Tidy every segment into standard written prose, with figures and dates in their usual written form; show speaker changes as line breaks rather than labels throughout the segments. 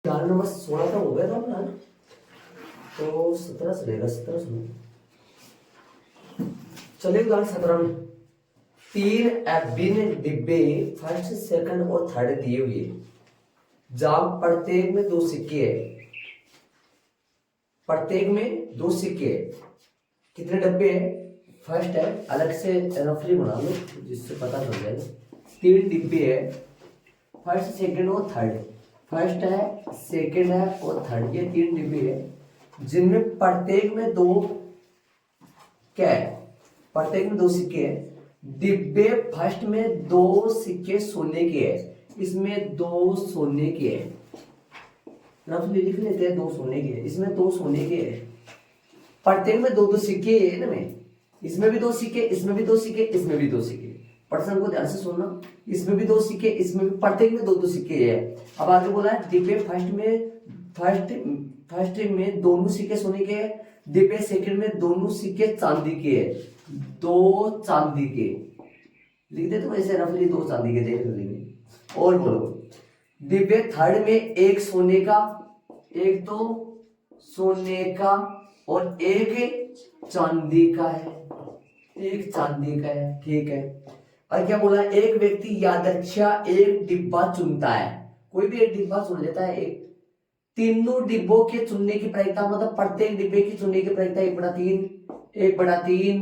यार नंबर 16 का हो गया था अपना, तो 17 से लेगा, 17 से चलिए। उदाहरण 17 में 3 एबिन डिब्बे फर्स्ट सेकंड और थर्ड दिए हुए, जहां प्रत्येक में 2 सिक्के है। प्रत्येक में 2 सिक्के है। कितने डब्बे हैं? फर्स्ट है, अलग से रफली बना लो जिससे पता चल जाएगा। 3 डिब्बे है, फर्स्ट सेकंड और थर्ड। फर्स्ट है, सेकंड है और थर्ड, ये 3 डिब्बे है जिनमें प्रत्येक में 2 क्या है? प्रत्येक में 2 सिक्के हैं। डिब्बे फर्स्ट में 2 सिक्के सोने के हैं, इसमें 2 सोने के हैं। रफली लिख लेते हैं, 2 सोने के हैं, इसमें 2 सोने के हैं। प्रत्येक में 2 सिक्के है ना, में इसमें भी 2 सिक्के, इसमें भी 2 सिक्के, इसमें भी 2 सिक्के। प्रश्न को ध्यान से सुनना, इसमें भी 2 सिक्के, इसमें भी, प्रत्येक में 2 सिक्के है। अब आगे बोला है डिब्बे फर्स्ट में दोनों सिक्के सोने के हैं, डिब्बे सेकंड में दोनों सिक्के चांदी के हैं। 2 चांदी के लिख दे, तो ऐसे रफली 2 चांदी के देख लेंगे। और बोलो डिब्बे थर्ड में 1 सोने का, 1 तो सोने का और 1 चांदी का है, 1 चांदी का है। ठीक है। और क्या बोला? एक व्यक्ति यादृच्छा एक डिब्बा चुनता है, कोई भी एक डिब्बा चुन लेता है। एक तीनों डिब्बों के चुनने की प्रायिकता, मतलब प्रत्येक डिब्बे की चुनने की प्रायिकता 1/3, 1/3,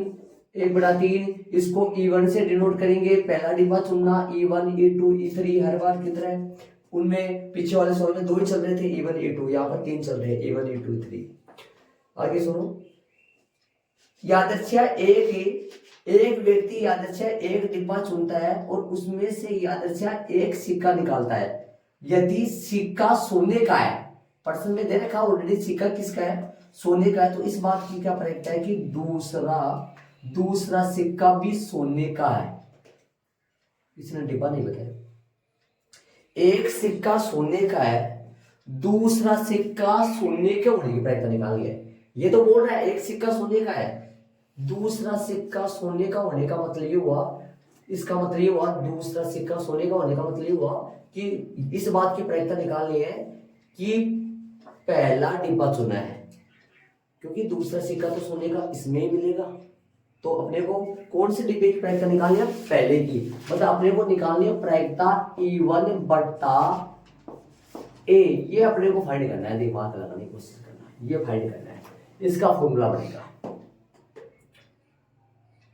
1/3। इसको E1 से डिनोट करेंगे। पहला डिब्बा चुनना, E1, E2, E3। हर बार कितना है? उनमें पीछे वाले सवाल में 2 ही चल रहे थे, E1, E2। यहाँ पर 3 चल रहे हैं, E1, E2, E3। आगे सुनो। यादृच्छा एक व्यक्ति यादृच्छा एक डिब्बा चुनता है और उसमें से यादृच्छा एक सिक्का निकालता है। यदि सिक्का सोने का है, प्रश्न में दे रखा ऑलरेडी सिक्का किसका है? सोने का है। तो इस बात की क्या प्रायिकता है कि दूसरा सिक्का भी सोने का है। इसने डिब्बा नहीं बताया। एक सिक्का सोने का है, दूसरा सिक्का सोने के होने की प्रायिकता निकाली है। ये तो बोल रहा है एक सिक्का सोने का है, दूसरा सिक्का सोने का होने का मतलब ये हुआ, इसका मतलब ये हुआ, दूसरा सिक्का सोने का होने का मतलब ये हुआ कि इस बात की प्रायिकता निकालनी है कि पहला डिब्बा चुना है, क्योंकि दूसरा सिक्का तो सोने का इसमें ही मिलेगा। तो अपने को कौन से डिब्बे की प्रायिकता निकालनी है? पहले की। मतलब अपने को निकालनी है प्रायिकता E1 बटा A। ये अपने को फाइंड करना है, दिमाग लगाने की कोशिश करना है, ये फाइंड करना है। इसका फॉर्मूला बनेगा।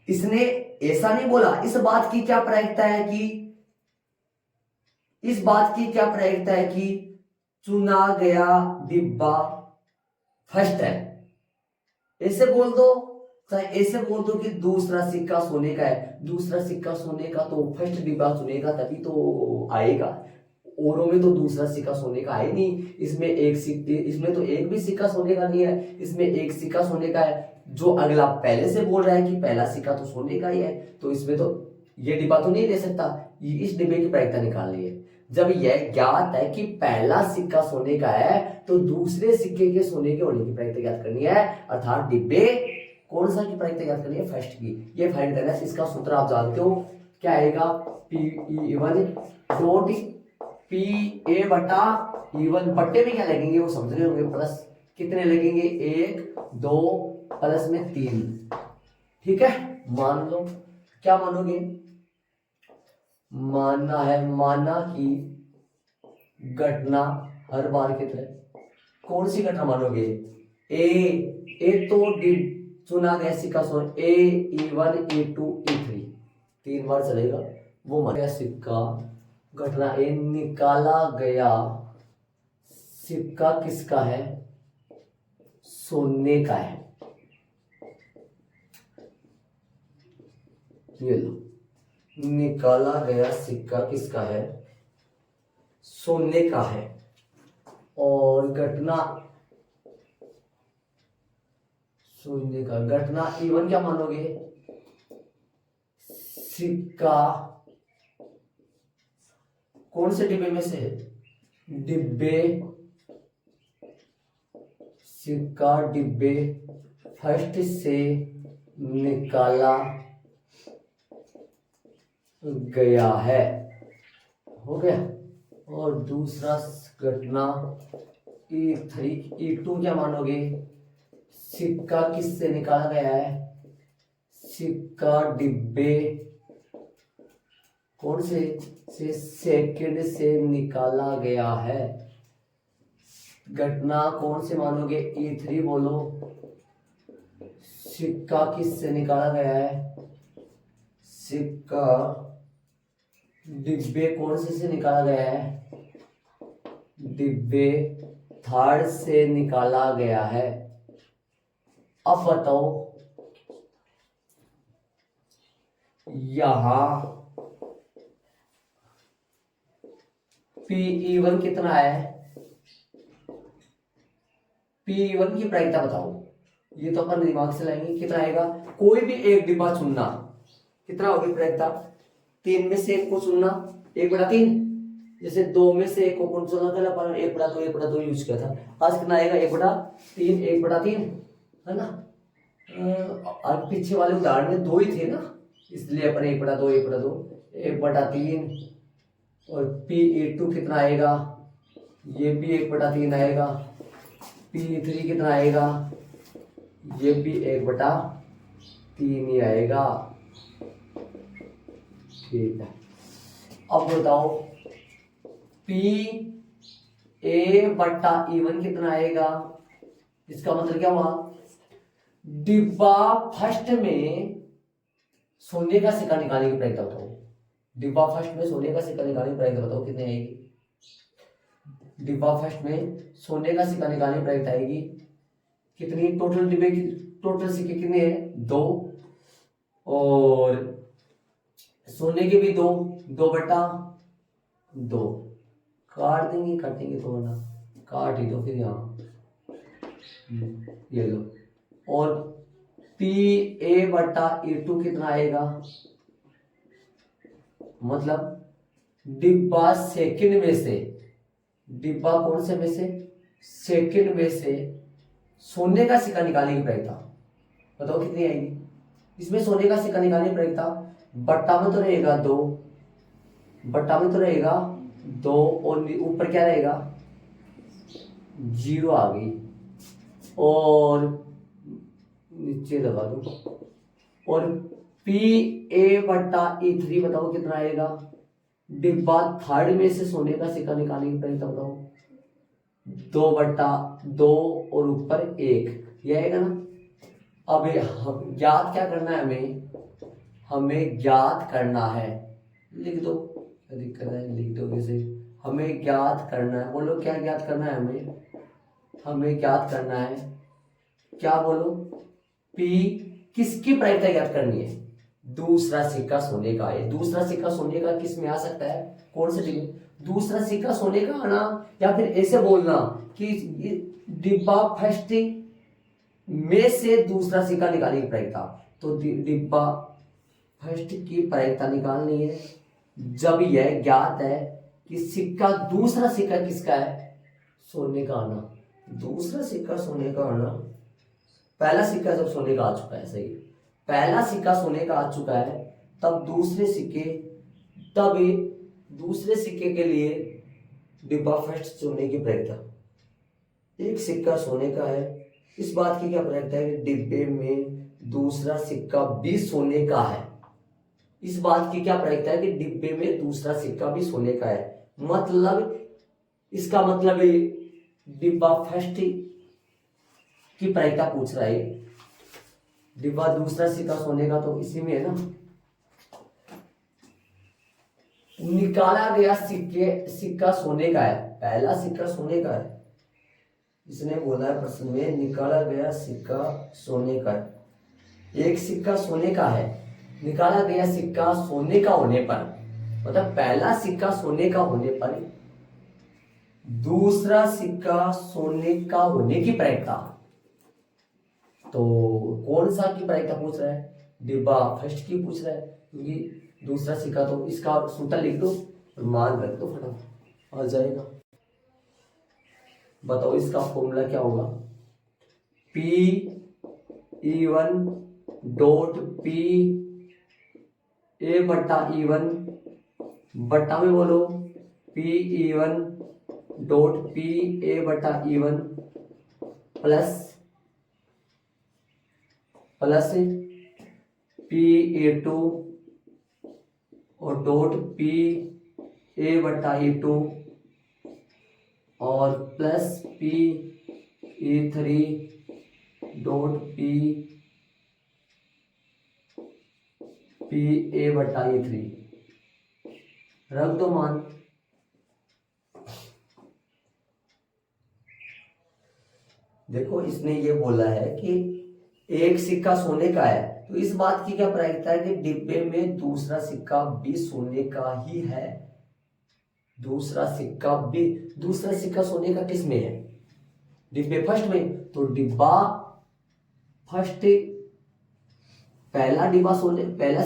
इसने ऐसा नहीं बोला। इस बात की क्या प्रायिकता है कि चुना गया डिब्बा फर्स्ट है। ऐसे बोल दो, चाहे ऐसे बोल दो कि दूसरा सिक्का सोने का है। दूसरा सिक्का सोने का तो फर्स्ट डिब्बा चुनेगा तभी तो आएगा। औरों में तो दूसरा सिक्का सोने का है नहीं। इसमें तो एक भी सिक्का सोने का नहीं है, इसमें एक सिक्का सोने का है। जो अगला पहले से बोल रहा है कि पहला सिक्का तो सोने का ही है, तो इसमें तो ये डिब्बा तो नहीं ले सकता। इस डिब्बे की प्रायिकता निकालनी है। जब यह ज्ञात है कि पहला सिक्का सोने का है, तो दूसरे सिक्के के सोने के होने की प्रायिकता ज्ञात करनी है, अर्थात डिब्बे कौन सा की प्रायिकता ज्ञात करनी है? फर्स्ट की। ये फाइंड करना है। इसका सूत्र आप जानते हो क्या आएगा? P1 डॉट PA बटा E1। बट्टे में क्या लगेंगे वो समझ रहे होंगे। प्लस कितने लगेंगे? 1, 2 प्लस में 3। ठीक है। मान लो, क्या मानोगे? माना कि घटना हर बार की तरह। कौन सी घटना मानोगे? ए तो चुना गया सिक्का सोने, E1, E2, E3 3 बार चलेगा। वो मान गया सिक्का, घटना ए निकाला गया सिक्का किसका है? सोने का है। ये लो, निकाला गया सिक्का किसका है? सोने का है। और घटना सोने का, घटना E1 क्या मानोगे? सिक्का कौन से डिब्बे में से है? सिक्का डिब्बे फर्स्ट से निकाला गया है। हो गया। और दूसरा घटना E3 E2 क्या मानोगे? सिक्का किससे निकाला गया है? सिक्का डिब्बे कौन से सेकंड से निकाला गया है। घटना कौन से मानोगे? E3 बोलो। सिक्का किससे निकाला गया है? सिक्का डिब्बे कौन से निकाला गया है? डिब्बे थर्ड से निकाला गया है। अब बताओ यहां PE1 कितना है? PE1 की प्रायिकता बताओ। ये तो अपन दिमाग से लाएंगे। कितना आएगा? कोई भी एक डिब्बा चुनना। कितना होगी प्रायिकता? 3 में से एक को चुनना, 1/3। जैसे 2 में से एक को कौन चुना था अपन? 1/2 यूज किया था। आज कितना आएगा? 1/3 1/3 है ना। अब पीछे वाले उदाहरण में 2 ही थे ना, इसलिए अपन 1/2 1/3 और PE2 कितना आएगा? ये भी 1/3 आएगा। PE3 कितना आएगा? ये भी 1/3 ही आएगा। ठीक है, अब बताओ PA/E1 कितना आएगा? इसका मतलब क्या हुआ? डिब्बा फर्स्ट में सोने का सिक्का निकालने की प्रायिकता बताओ। डिब्बा फर्स्ट में सोने का सिक्का निकालने की प्रायिकता बताओ कितनी आएगी? डिब्बा फर्स्ट में सोने का सिक्का निकालने की प्रायिकता आएगी कितनी? टोटल डिब्बे की टोटल सिक्के कितने हैं? 2 और सोने के भी 2/2 काट देंगे, काटेंगे तो ना, काट ही दो फिर यहाँ ये लो। और PA/E2 कितना आएगा? मतलब डिब्बा सेकंड में से, डिब्बा कौन से में से? सेकंड में से सोने का सिक्का निकालने की प्रायिकता बताओ कितनी आएगी? इसमें सोने का सिक्का निकालने की प्रायिकता बट्टा में तो रहेगा 2, बट्टा में तो रहेगा 2 और ऊपर क्या रहेगा? 0 आ गई और नीचे लगा दो। और PA/E3 बताओ कितना आएगा? डिब्बा थर्ड में से सोने का सिक्का निकालने की प्रायिकता बताओ। 2/2 और ऊपर 1 ये आएगा ना। अब हम ज्ञात क्या करना है? हमें ज्ञात करना है। लिख दो, क्या दिक्कत है? लिख दो कैसे? हमें ज्ञात करना है। बोलो क्या ज्ञात करना है? हमें ज्ञात करना है क्या? बोलो P किसकी प्रायिकता ज्ञात करनी है? दूसरा सिक्का सोने का है। दूसरा सिक्का सोने का किस में आ सकता है? कौन से डिब्बे? दूसरा सिक्का सोने का आना, या फिर ऐसे बोलना कि डिब्बा फर्स्ट में से दूसरा सिक्का निकालने की प्रायिकता। तो डिब्बा फर्स्ट की प्रायिकता निकालनी है जब यह ज्ञात है कि सिक्का दूसरा सिक्का किसका है? सोने का आना। दूसरा सिक्का सोने का आना, पहला सिक्का जब सोने का आ चुका है, सही, पहला सिक्का सोने का आ चुका है, तब दूसरे सिक्के के लिए डिब्बा फर्स्ट सोने की प्रायिकता। एक सिक्का सोने का है, इस बात की क्या प्रायिकता है कि डिब्बे में दूसरा सिक्का भी सोने का है। इस बात की क्या प्रायिकता है कि डिब्बे में दूसरा सिक्का भी सोने का है। मतलब इसका मतलब है डिब्बा फर्स्ट की प्रायिकता पूछ रहा है। डिब्बा दूसरा सिक्का सोने का तो इसी में है ना। निकाला गया सिक्का सोने का है, पहला सिक्का सोने का है। इसने बोला है प्रश्न में निकाला गया सिक्का सोने का है। एक सिक्का सोने का है, निकाला गया सिक्का सोने का होने पर, मतलब पहला सिक्का सोने का होने पर दूसरा सिक्का सोने का होने की प्रायिकता। तो कौन सा की प्रायिकता पूछ रहा है? डिब्बा फर्स्ट की पूछ रहा है, क्योंकि दूसरा सिक्का तो इसका सूत्र लिख दो, मान रख दो, फटाफट आ जाएगा। बताओ इसका फॉर्मूला क्या होगा? PE1 डॉट PA/E1 बट्टा में बोलो P E one dot P A बटा E one plus P A two और डॉट पी ए बटा ई टू और plus P E three dot P A बटा ई थ्री। रख दो मान। देखो इसने ये बोला है कि एक सिक्का सोने का है, तो इस बात की क्या प्रायिकता है कि डिब्बे में दूसरा सिक्का भी सोने का ही है। दूसरा सिक्का सोने का किस में है? डिब्बे फर्स्ट में। तो डिब्बा फर्स्ट, पहला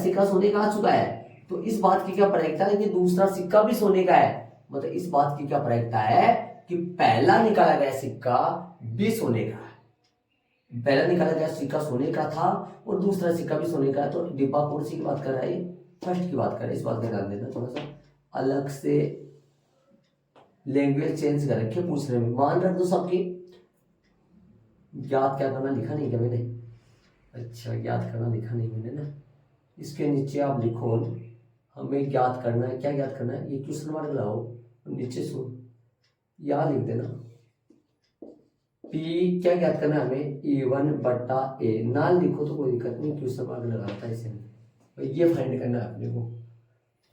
सिक्का सोने का आ चुका है, तो इस बात की क्या प्रायिकता है कि दूसरा सिक्का भी सोने का है। मतलब इस बात की क्या प्रायिकता है कि पहला निकाला गया सिक्का भी सोने का है। पहला निकाला गया सिक्का सोने का था और दूसरा सिक्का भी सोने का है। तो डिब्बा कौन सी की बात कर रहा है? फर्स्ट की बात कर रहा है। इस बात का ध्यान देना, थोड़ा सा अलग से लैंग्वेज चेंज कर रखे पूछने में। मान रख दो सबकी। याद क्या करना लिखा नहीं क्या मैंने? अच्छा, याद करना लिखा नहीं मैंने ना। इसके नीचे आप लिखो हमें ज्ञात करना है। क्या ज्ञात करना है? ये क्वेश्चन मार्क लगाओ नीचे सुन, यहाँ लिख देना पी। क्या ज्ञात करना है हमें? ई वन बटा ए। ना लिखो तो कोई दिक्कत नहीं, क्वेश्चन मार्क लगाता है इसे। ये फाइंड करना है अपने को,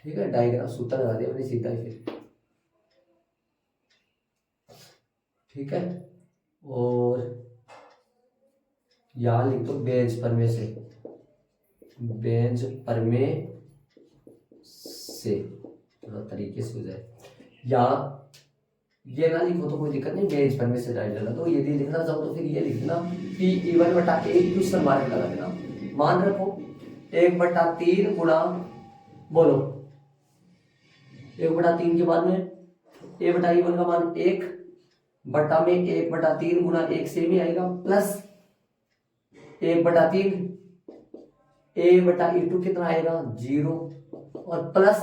ठीक है। डायग्राम सूत्र लगा दिया अपने सीधा ही फिर, ठीक है। और यहाँ लिख दो बेंच पर में से, थोड़ा तरीके से हो जाए। या ये ना लिखो तो कोई दिक्कत नहीं, बेंच पर में से डाल देना। तो यदि लिखना चाहो तो फिर ये लिख देना पी ई वन बटा ए, क्वेश्चन मार्क लगा देना। मान रखो 1/3 गुणा, बोलो 1/3 के बाद में ए बटा ई वन का मान 1 बटा में 1/3 गुणा 1 से भी आएगा, प्लस 1/3 ए बटा ई टू कितना आएगा? 0, और प्लस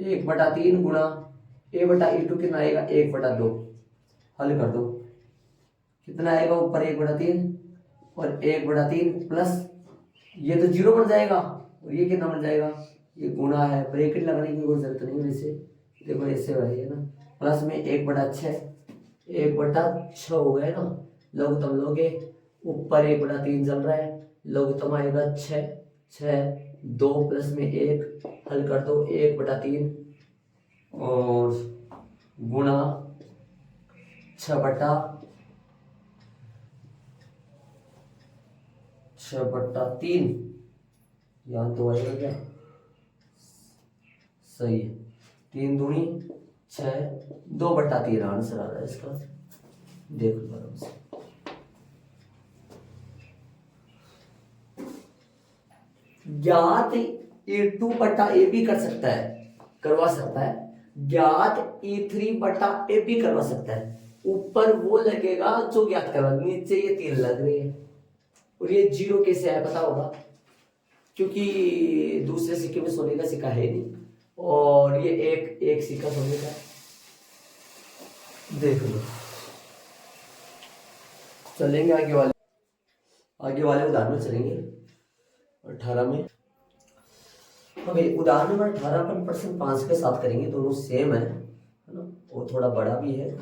1/3 गुणा ए बटा ई टू कितना आएगा? 1/2। हल कर दो, कितना आएगा? ऊपर 1/3 और 1/3 प्लस ये तो 0 बन जाएगा, और ये कितना बन जाएगा? ये गुणा है, ब्रैकेट लगाने की कोई जरूरत नहीं है। इसे देखो ऐसे है ना, प्लस में 1/6, 1/6 हो गया ना। लघुत्तम लोगे, ऊपर 1/3 चल रहा है, लघुत्तम आएगा 6 2 प्लस में 1, हल कर दो 1/3 और गुणा 6/3। यहाँ तो आएगा क्या? सही है, 3 दूनी 6, 2/3 आंसर आ रहा है इसका। देख लो आराम से। ज्ञात E2 बटा ए भी करवा सकता है। ज्ञात E3 बटा ए भी करवा सकता है। ऊपर वो लगेगा जो ज्ञात करवा, नीचे ये 3 लग रही है। और ये 0 कैसे आया पता होगा, क्योंकि दूसरे सिक्के में सोने का सिक्का है नहीं, और ये एक सिक्का सोने का। देख लो, चलेंगे आगे वाले उदाहरण में चलेंगे। 18 में उदाहरण नंबर 18 पर प्रश्न 5 के साथ करेंगे। दोनों सेम है ना, वो थोड़ा बड़ा भी है,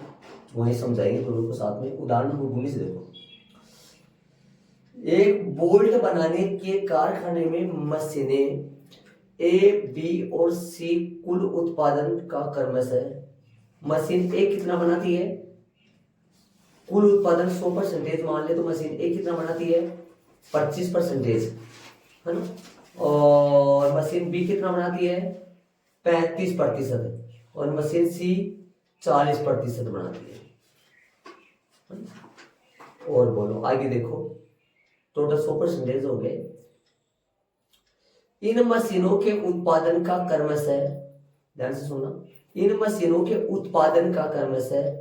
वही समझाएंगे दोनों को साथ में। उदाहरण नंबर 19 देखो। एक बोल्ट बनाने के कारखाने में मशीनें ए, बी और सी कुल उत्पादन का क्रमश है। मशीन ए कितना बनाती है? कुल उत्पादन 100% मान ले, तो मशीन ए कितना बनाती है? 25%, है ना। और मशीन बी कितना बनाती है? 35%, और मशीन सी 40% बनाती है। और बोलो आगे देखो, टोटल 100% हो गए। इन मशीनों के उत्पादन का क्रमश है, ध्यान से सुनना, इन मशीनों के उत्पादन का क्रमश है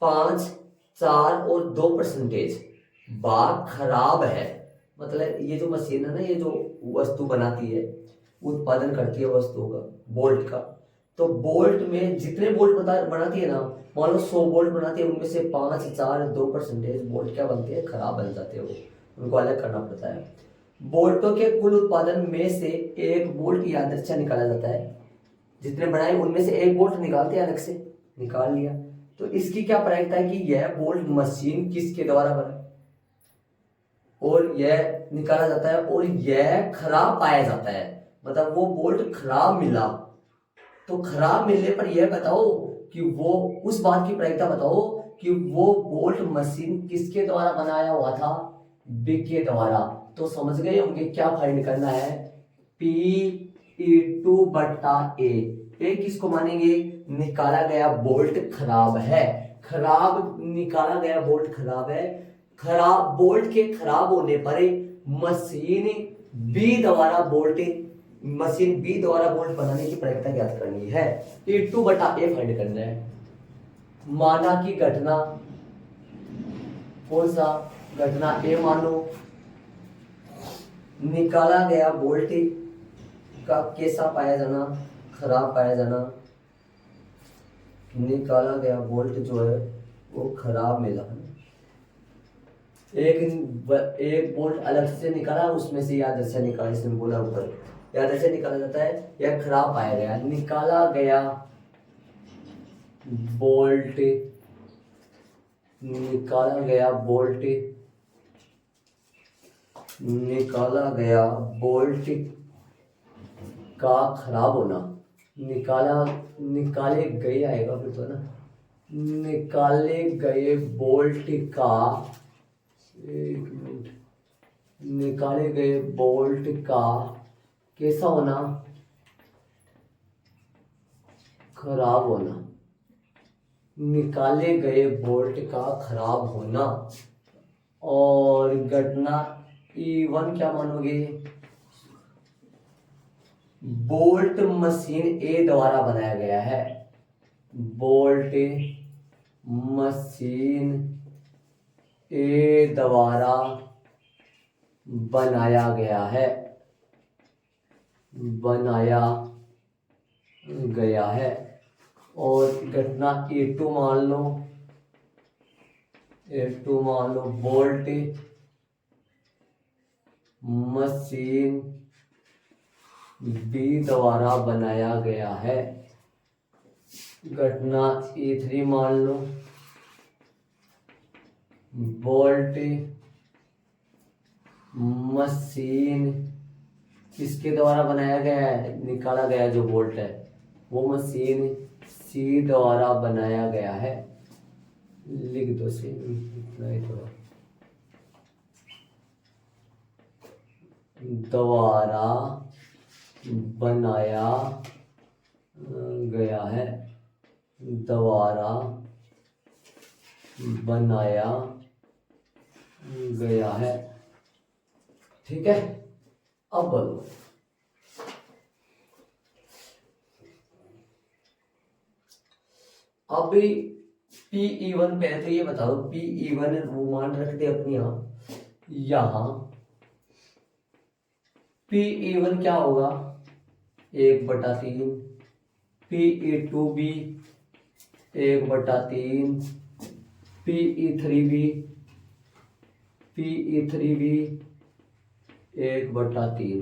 5, 4 और 2%। भाग खराब है, मतलब ये जो मशीन है ना, ये जो वस्तु बनाती है, उत्पादन करती है वस्तुओं का, बोल्ट का, तो बोल्ट में जितने बोल्ट बनाती है ना, मान लो 100 बोल्ट बनाती है, उनमें से 5, 4, 2% बोल्ट क्या बनते हैं, खराब बन जाते हैं, वो उनको अलग करना पड़ता है। बोल्टों के कुल उत्पादन में से एक बोल्ट यादृच्छा निकाला जाता है। जितने बनाए उनमें से एक बोल्ट निकालते हैं, अलग से निकाल लिया। तो इसकी क्या प्रायिकता है कि यह बोल्ट मशीन किसके द्वारा बना और यह निकाला जाता है और यह खराब पाया जाता है। मतलब वो बोल्ट खराब मिला, तो खराब मिलने पर यह बताओ कि वो उस बात की प्रायिकता बताओ कि वो बोल्ट मशीन किसके द्वारा बनाया हुआ था, बी के द्वारा। तो समझ गए होंगे क्या फाइंड करना है, Pe2 बट्टा ए किसको मानेंगे, निकाला गया बोल्ट खराब है। खराब निकाला गया बोल्ट खराब है, खराब बोल्ट के खराब होने पर मशीन बी द्वारा बोल्ट बनाने की प्रायिकता ज्ञात करनी है। E2 बटा ए फाइंड करना है। माना की घटना, कौन सा घटना, ए मानो, निकाला गया बोल्ट का कैसा पाया जाना, खराब पाया जाना। निकाला गया बोल्ट जो है वो खराब मिला। एक बोल्ट अलग से निकाला, उसमें से यादृच्छा निकाला, इसने बोला ऊपर यादृच्छा निकाला जाता है, यह खराब पाया गया। निकाला गया बोल्ट, निकाला गया बोल्ट, निकाला गया बोल्ट का खराब होना, निकाले गए आएगा फिर तो ना, निकाले गए बोल्ट का, एक मिनट, निकाले गए बोल्ट का कैसा होना, खराब होना। निकाले गए बोल्ट का खराब होना। और घटना E1 क्या मानोगे, बोल्ट मशीन ए द्वारा बनाया गया है, बोल्ट मशीन ए द्वारा बनाया गया है, बनाया गया है। और घटना E2 मान लो, E2 मान लो, बोल्ट मशीन बी द्वारा बनाया गया है। घटना E3 मान लो, बोल्ट मशीन किसके द्वारा बनाया गया है, निकाला गया जो बोल्ट है वो मशीन सी द्वारा बनाया गया है। लिख दो सी, इतना ही थोड़ा, द्वारा बनाया गया है, द्वारा बनाया गया है। ठीक है, अब बोलो, अब Pe1 पहले तो ये बताओ, Pe1 वो मान रखते अपनी यहां Pe1 क्या होगा, 1/3, Pe2 भी 1/3, Pe3 भी 1/3,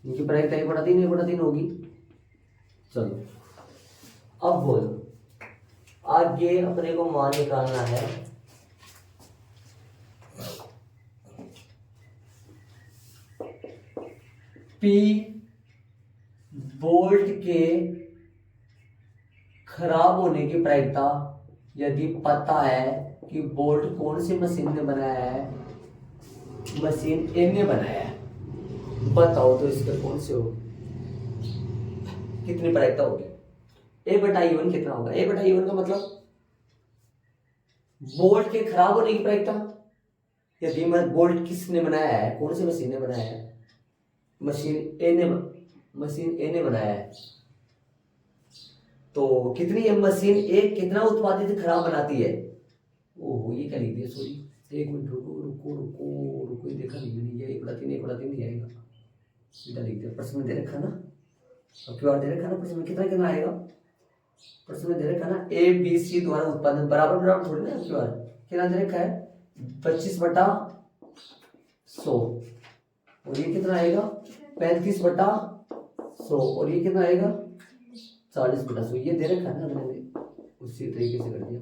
इनकी प्रायिकता 1/3 होगी। चलो अब बोलो, आगे अपने को मान निकालना है P बोल्ट के खराब होने की प्रायिकता यदि पता है कि बोल्ट कौन सी मशीन ने बनाया है, मशीन ए ने बनाया है, बताओ तो इसके कौन से हो, कितनी प्रायिकता होगी, A/E1 कितना होगा। A/E1 का मतलब बोल्ट के खराब होने की प्रायिकता, यदि बोल्ट किसने बनाया है, कौन सी मशीन ने बनाया है, मशीन ए ने बनाया है, तो कितनी मशीन ए कितना उत्पादित खराब बनाती है। ओहो, ये क्या लिख दिया, सॉरी, एक मिनट रुको रुको रुको रुको, ये देखा नहीं मैंने, ये 1/3 नहीं आएगा, सीधा लिख दिया, प्रश्न में दे रखा ना, अब क्यू आर दे रखा ना प्रश्न में, कितना कितना आएगा, प्रश्न में दे रखा ना ए बी सी द्वारा उत्पादन बराबर बराबर थोड़ी ना, क्यू आर कितना दे रखा है 25/100, और ये कितना आएगा 35/100, और ये कितना आएगा 40/100, ये दे रखा है ना मैंने, उसी तरीके से कर दिया।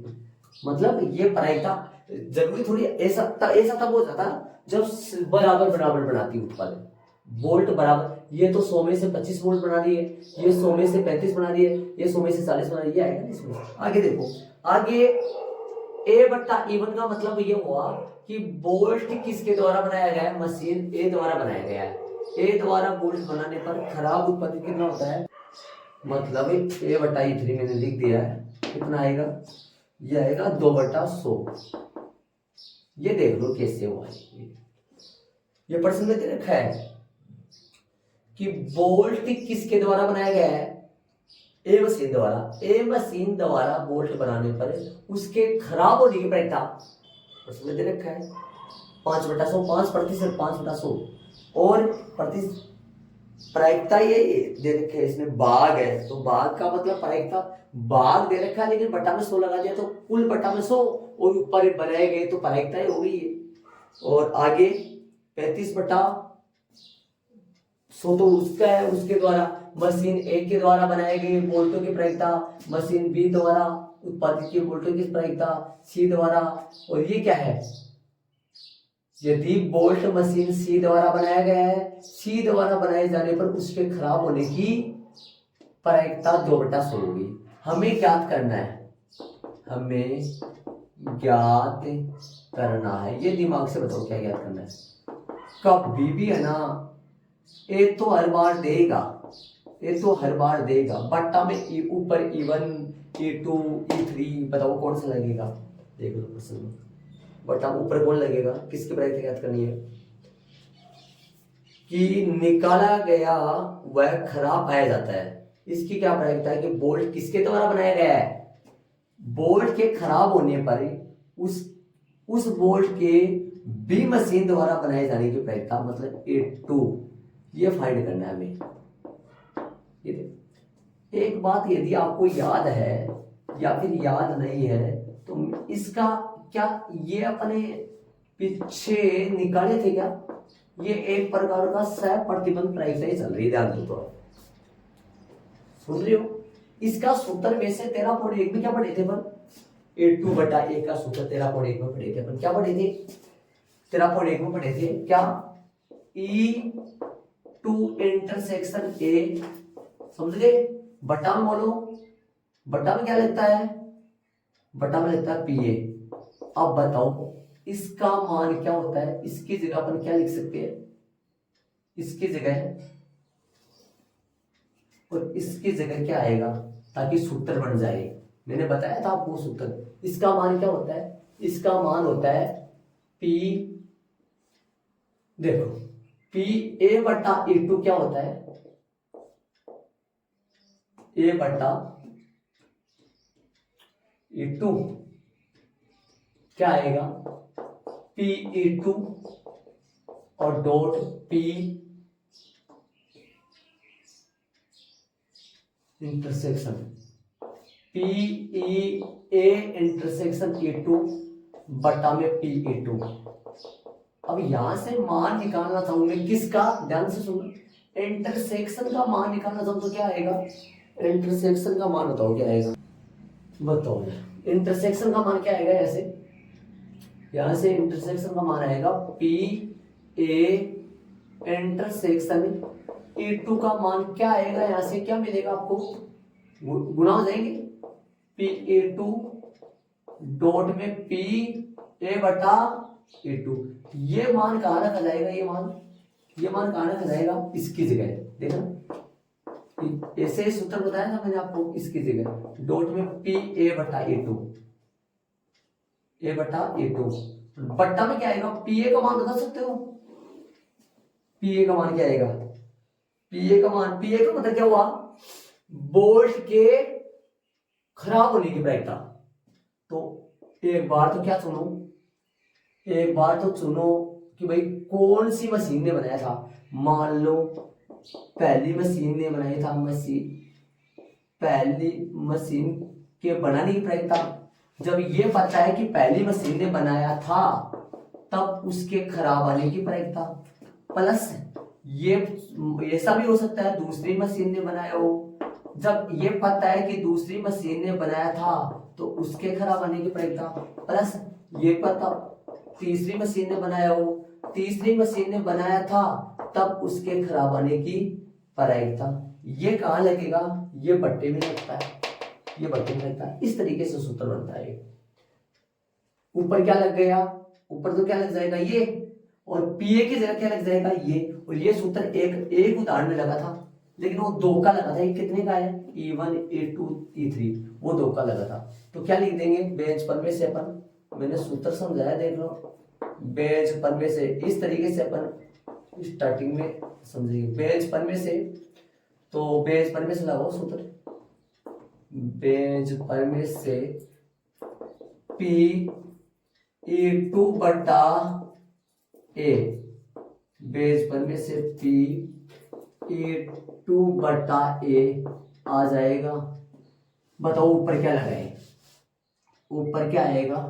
मतलब ये प्रायिकता जरूरी थोड़ी ऐसा तब हो जाता जब बराबर बराबर बनाती उत्पादन, वोल्ट बराबर, ये तो 100 में से 25 वोल्ट बना रही है, ये 100 में से 35 बना रही है, ये 100 में से 40 बना रही है, ये आएगा इसमें। आगे देखो, आगे A/E1 का मतलब ये हुआ कि बोल्ट किसके द्वारा बनाया गया है, मशीन ए द्वारा बनाया गया है। ए द्वारा बोल्ट बनाने पर खराब उत्पादन कितना होता है, मतलब A/E3 मैंने लिख दिया है, कितना आएगा, ये आएगा 2/100। ये देख लो कैसे हुआ है, ये प्रश्न में दे रखा है कि बोल्ट किसके द्वारा बनाया गया है, ए मशीन द्वारा। ए मशीन द्वारा बोल्ट बनाने पर उसके खराब होने की प्रायिकता प्रश्न में दे रखा है 5/100, 5%, 5/100, और प्रायिकता ये दे रखे है इसमें, भाग है तो भाग का मतलब प्रायिकता, भाग दे रखा है लेकिन बटा में 100 लगा दिया तो कुल बटा में 100, और ऊपर बनाए गए तो प्रायिकता हो गई है। और आगे 35/100 तो उसका है, उसके द्वारा मशीन ए के द्वारा बनाए गए बोल्टों की प्रायिकता, मशीन बी द्वारा उत्पादित किए बोल्टों की प्रायिकता, सी द्वारा, और ये क्या है, यदि बोल्ट मशीन सी द्वारा बनाया गया है, सी द्वारा बनाए जाने पर उसके खराब होने की प्रायिकता 2/100 होगी। हमें ज्ञात करना है, हमें ज्ञात करना है, ये दिमाग से बताओ क्या ज्ञात करना है। कभी भी है ना, ए तो हर बार देगा, ये तो हर बार देगा, बट्टा में ऊपर E1 E2 E3 बताओ कौन सा लगेगा, देख लो प्रश्न में, बट्टा ऊपर कौन लगेगा, किसकी प्रायिकता ज्ञात करनी है कि निकाला गया वह खराब पाया जाता है। इसकी क्या प्रायिकता है कि बोल्ट किसके द्वारा बनाया गया है, बोल्ट के खराब होने पर उस बोल्ट के बी मशीन द्वारा बनाए जाने की प्रायिकता, मतलब A2, ये फाइंड करना है हमें। एक बात यदि आपको याद है या फिर याद नहीं है तो इसका क्या, ये अपने पीछे निकाले थे क्या, ये एक प्रकार का सह प्रतिबंध प्रायिकता ही चल रही है, ध्यान दो, सुन रहे हो। इसका सूत्र वैसे 13.1 में क्या पढ़े थे पर, A2/A का सूत्र 13.1 में पढ़े थे अपन, क्या पढ़े थे 13.1 में पढ़े थे क्या, E2 इंटरसेक्शन A, समझ गए, बटा में बोलो, बटा में क्या लगता है, बटा में लगता है PA। अब बताओ इसका मान क्या होता है, इसकी जगह अपन क्या लिख सकते हैं, इसकी जगह और इसकी जगह क्या आएगा ताकि सूत्र बन जाए, मैंने बताया था आपको सूत्र। इसका मान क्या होता है, इसका मान होता है P, देखो PA/E2 क्या होता है, A/E2 क्या आएगा PE2 और dot P intersection PEA intersection E2 बटा में PE2। अब यहां से मान निकालना चाहूं मैं किसका, ध्यान से सुनो, इंटरसेक्शन का मान निकालना चाहूं तो क्या आएगा, इंटरसेक्शन का मान बताओ क्या आएगा, बताओ इंटरसेक्शन का मान क्या आएगा, ऐसे यहां से इंटरसेक्शन का मान आएगा PA इंटरसेक्शन E2 का मान क्या आएगा, यहां से क्या मिलेगा आपको, गुना हो जाएंगे, PA2 डॉट में PA/E2, ये मान कहां रखा जाएगा, ये मान कहां रखा जाएगा, इसकी जगह, देखना ऐसे सूत्र बताया था मैंने आपको, इसकी जगह डॉट में PA/E2, A/E2, बट्टा में क्या आएगा, PA का मान बता सकते हो, PA का मान क्या आएगा, PA का मतलब क्या हुआ, बोल्ट के खराब होने की प्रायिकता। तो एक बार तो क्या सुनो, एक बार तो चुनो कि भाई कौन सी मशीन ने बनाया था, मान लो पहली मशीन ने बनाया था, पहली मशीन के बनाने की प्रायिकता। जब ये पता है कि पहली मशीन ने बनाया था तब उसके खराब आने की प्रायिकता, प्लस ये ऐसा भी हो सकता है दूसरी मशीन ने बनाया हो। जब ये पता है कि दूसरी मशीन ने बनाया था तो उसके खराब आने की प्रायिकता, प्लस ये पता तीसरी मशीन ने बनाया हो, तीसरी मशीन ने बनाया था तब उसके खराब आने की प्रायिकता। ये कहाँ लगेगा? ये बट्टे में लगता है, ये बट्टे में लगता है। इस तरीके से सूत्र बनता है। ऊपर क्या लग गया? ऊपर तो क्या लग जाएगा ये, और पीए की जगह क्या लग जाएगा ये। और ये सूत्र एक उदाहरण में लगा था, लेकिन वो 2 का लगा था। ये कितने का है? E1 E2 E3, वो 2 का लगा था। तो क्या लिख देंगे बेंच पर में से अपन, मैंने सूत्र समझाया देख लो, बेंच पर में से इस तरीके से अपन स्टार्टिंग में समझेंगे। बेंच पर में से, तो बेंच पर में से लगाओ सूत्र, बेंच पर में से P E2 बटा A, बेंच पर में से P E2 बटा A आ जाएगा। बताओ ऊपर क्या लगाए? ऊपर क्या आएगा?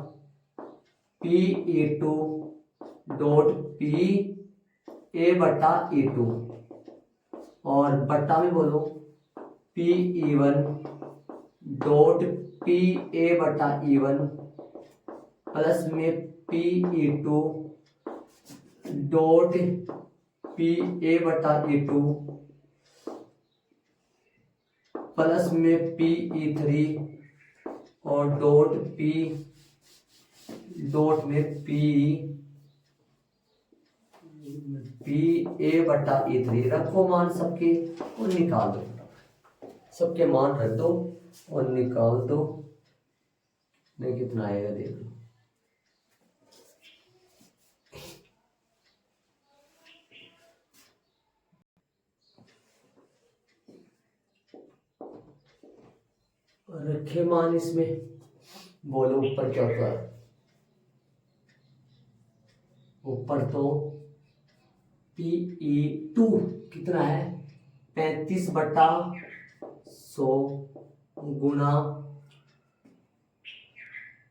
P E2 dot P A बटा E2, और बट्टा में बोलो P E1 dot P A बटा E1, प्लस में P E2 dot P A बटा E2, प्लस में P E3 और डॉट में P A बटा E3। रखो मान सबके और निकाल दो, सबके मान रख दो और निकाल दो। नहीं कितना आएगा देख लो। रखे मान इसमें, बोलो ऊपर क्या होता है? ऊपर तो PE2 कितना है? 35 बटा 100 गुना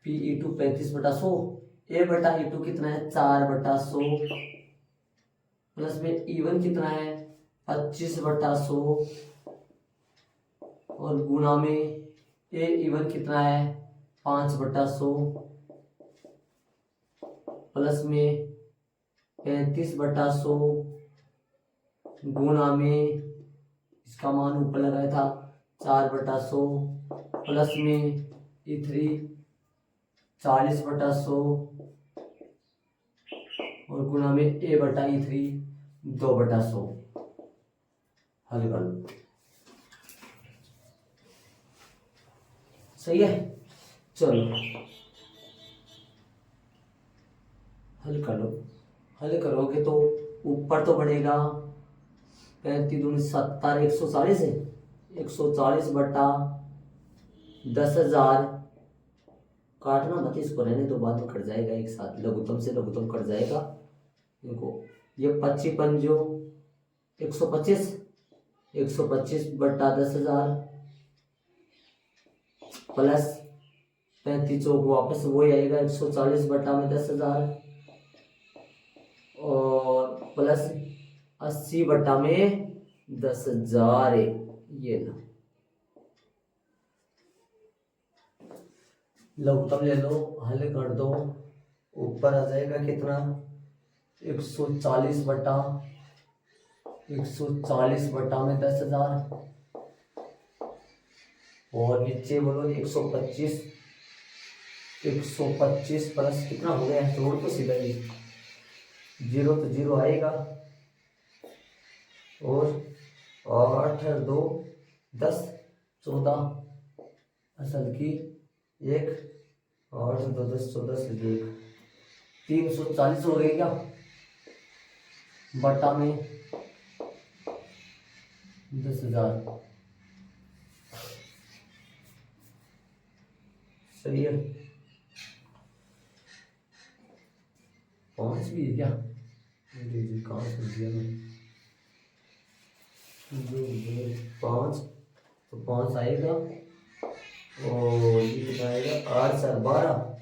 PE2 35 बटा 100, A बटा E2 कितना है? 4 बटा 100, प्लस में E1 कितना है? 25 बटा 100, और गुना में E1 कितना है? 5 बटा 100, प्लस में 35 बटा 100, गुना में इसका मान ऊपर लगाया था 4 बटा 100, प्लस में E3 40 बटा 100, और गुना में A बटा E3 2 बटा 100। हल कर लो। सही है, चलो हल कर लो। हल करोगे तो ऊपर तो बढ़ेगा 35 दूनी 70, 140 है, 140 बटा 10,000, काटना मत इसको, रहने तो बाद में कट जाएगा एक साथ, लघुत्तम से लघुत्तम कट जाएगा। देखो ये 25 पंजो 125, 125 बटा 10,000, प्लस 35 चौक वापस वही आएगा 140 बटा में 10,000, और प्लस 80 बटा में 10,000। ये लो लघुत्तम ले लो, हल कर दो। ऊपर आ जाएगा कितना? 140 बटा में 10,000, और नीचे बोलो 125 प्लस कितना हो गया? जोड़ तो सीधा ही, जीरो तो जीरो आएगा, और 8 और 2 10 14 असल की 1, 8 2 10 14 से 1 340 हो गई क्या? बटा में 10,000। सही है। 5 भी है क्या? कहाँ से दिया मैंने? पाँच, तो 5 आएगा और ये कितना आएगा 8 4 12,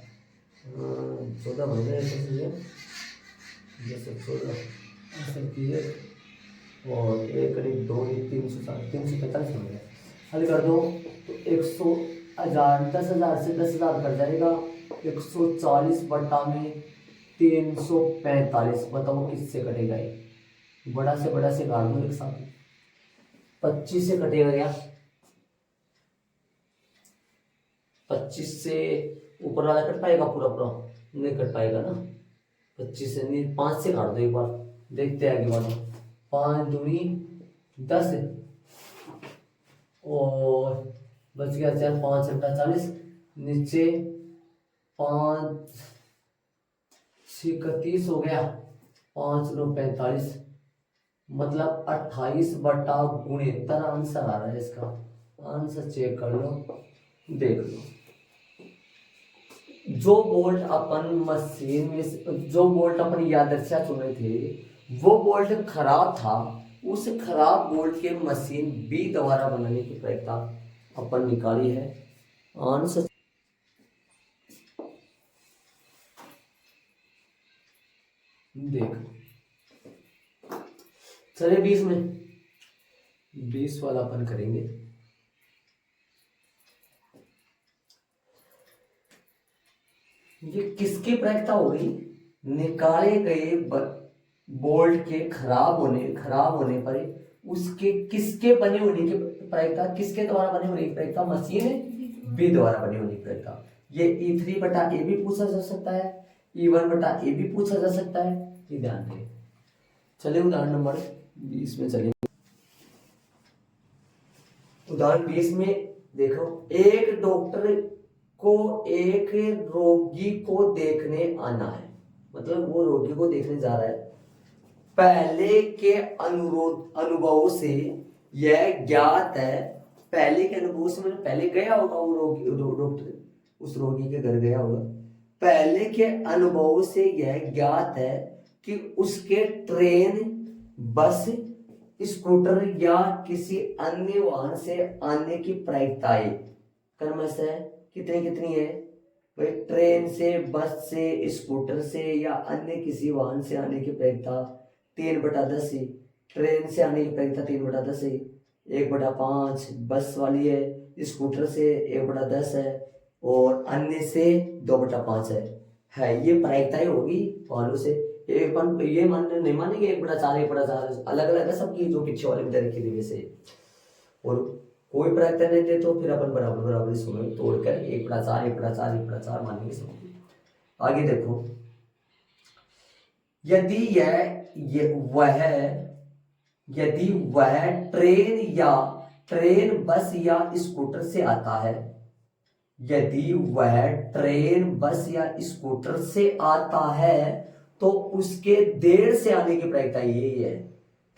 14 बन गया ऐसे, जैसे 14 और 1 करीब 2 345 हो गया। हल कर दो तो 100,000 10,000 से 10,000 कर जाएगा 140 बटा में 345। बताओ किससे कटेगा ये? बड़ा से बड़ा से काट दो एक साथ। 25 से कटेगा क्या? 25 से ऊपर वाला कट पाएगा? पूरा पूरा नहीं कट पाएगा ना। 25 से नहीं, 5 से काट दो एक बार, देखते हैं आगे बढ़ो। 5 दूनी 10 और बच गया 4, 5 अट्ठा 40, नीचे 5 6 31 हो गया, 5 9 45, मतलब 28 बटा गुणे। तरह आंसर आ रहा है इसका। आंसर चेक कर लो, देख लो। जो बोल्ट अपन मशीन में, जो बोल्ट अपन यादृच्छा चुने थे, वो बोल्ट खराब था। उस खराब बोल्ट के मशीन बी द्वारा बनाने की प्रक्रिया अपन निकाली है। आंसर देख, चलिए 20 में 20 वाला अपन करेंगे। ये किसकी प्रक्रिया हो गई? निकाले गए बोल्ट के खराब होने पर उसके किसके बने होने की प्रक्रिया, किसके द्वारा बने होने की प्रक्रिया? मशीन बी द्वारा बने होने की प्रक्रिया। ये E3 बटा ए भी पूछा जा सकता है, E1 बटा ए भी पूछा जा सकता है, ये ध्यान दें। चलिए उदाहरण नंबर 20 में चलिए। उदाहरण 20 में देखो, एक डॉक्टर को एक रोगी को देखने आना है, मतलब वो रोगी को देखने जा रहा है। पहले के अनुभव से यह ज्ञात है, पहले के अनुभव से मैंने पहले गया होगा वो रोगी, डॉक्टर उस रोगी के घर गया होगा। पहले के अनुभव से यह ज्ञात है कि उसके ट्रेन, बस, स्कूटर या किसी अन्य वाहन से आने की प्रायिकताएं क्रमशः कितनी है भाई? ट्रेन से, बस से, स्कूटर से या अन्य किसी वाहन से आने की प्रायिकता 3/10 है। ट्रेन से आने की प्रायिकता 3/10 है। 1/5 बस वाली है, स्कूटर से 1/10 है और अन्य से 2/5 है। ये प्रायिकताएं होगी वालों से। ये मान नहीं मानेंगे 1/4 1/4 अलग अलग है सबकी, जो पीछे वाले में रखी थी वैसे। और कोई प्रायिकता नहीं दे तो फिर अपन बराबर बराबर इसमें तोड़कर 1/4 1/4 1/4 मानेंगे सबकी। आगे देखो, यदि वह ट्रेन, बस या स्कूटर से आता है, यदि वह ट्रेन, बस या स्कूटर से आता है तो उसके देर से आने की प्रायिकता यही है।